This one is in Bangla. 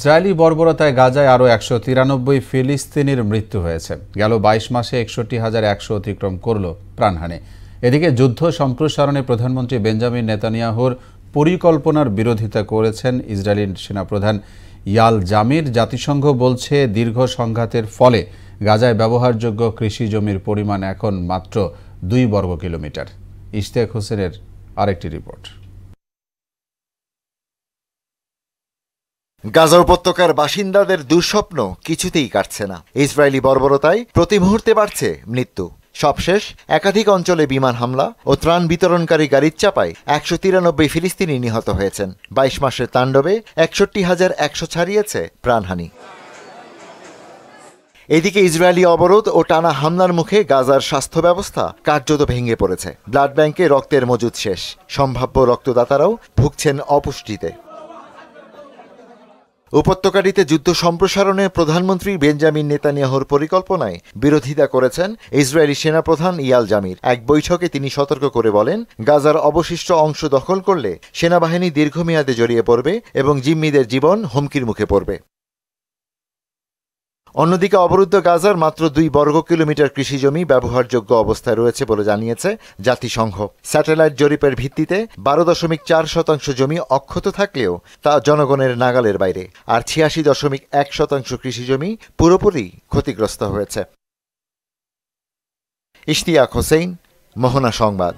ইসরায়েলি বর্বরতায় গাজায় আরও ১৯৩ ফিলিস্তিনির মৃত্যু হয়েছে। গেল ২২ মাসে ৬১,১০০ অতিক্রম করল প্রাণহানি। এদিকে যুদ্ধ সম্প্রসারণে প্রধানমন্ত্রী বেঞ্জামিন নেতানিয়াহুর পরিকল্পনার বিরোধিতা করেছেন ইসরায়েলি সেনাপ্রধান ইয়াল জামির। জাতিসংঘ বলছে দীর্ঘ সংঘাতের ফলে গাজায় ব্যবহারযোগ্য কৃষি জমির পরিমাণ এখন মাত্র ২ বর্গ কিলোমিটার। ইশতিয়াক হোসেনের আরেকটি রিপোর্ট। গাজা উপত্যকার বাসিন্দাদের দুঃস্বপ্ন কিছুতেই কাটছে না। ইসরায়েলি বর্বরতায় প্রতি মুহূর্তে বাড়ছে মৃত্যু। সবশেষ একাধিক অঞ্চলে বিমান হামলা ও ত্রাণ বিতরণকারী গাড়ির চাপায় ১৯৩ ফিলিস্তিনি নিহত হয়েছেন। ২২ মাসের তাণ্ডবে ৬১,১০০ ছাড়িয়েছে প্রাণহানি। এদিকে ইসরায়েলি অবরোধ ও টানা হামলার মুখে গাজার স্বাস্থ্য ব্যবস্থা কার্যত ভেঙে পড়েছে। ব্লাড ব্যাংকে রক্তের মজুদ শেষ। সম্ভাব্য রক্তদাতারাও ভুগছেন অপুষ্টিতে। উপত্যকাটিতে যুদ্ধ সম্প্রসারণে প্রধানমন্ত্রী বেঞ্জামিন নেতানিয়াহুর পরিকল্পনায় বিরোধিতা করেছেন ইসরায়েলি সেনাপ্রধান ইয়াল জামির। এক বৈঠকে তিনি সতর্ক করে বলেন, গাজার অবশিষ্ট অংশ দখল করলে সেনাবাহিনী দীর্ঘমেয়াদে জড়িয়ে পড়বে এবং জিম্মিদের জীবন হুমকির মুখে পড়বে। অন্যদিকে অবরুদ্ধ গাজার মাত্র ২ বর্গ কিলোমিটার কৃষিজমি ব্যবহারযোগ্য অবস্থায় রয়েছে বলে জানিয়েছে জাতিসংঘ। স্যাটেলাইট জরিপের ভিত্তিতে ১২.৪% জমি অক্ষত থাকলেও তা জনগণের নাগালের বাইরে, আর ৮৬.১% কৃষিজমি পুরোপুরি ক্ষতিগ্রস্ত হয়েছে। ইশতিয়াক হোসেন, মোহনা সংবাদ।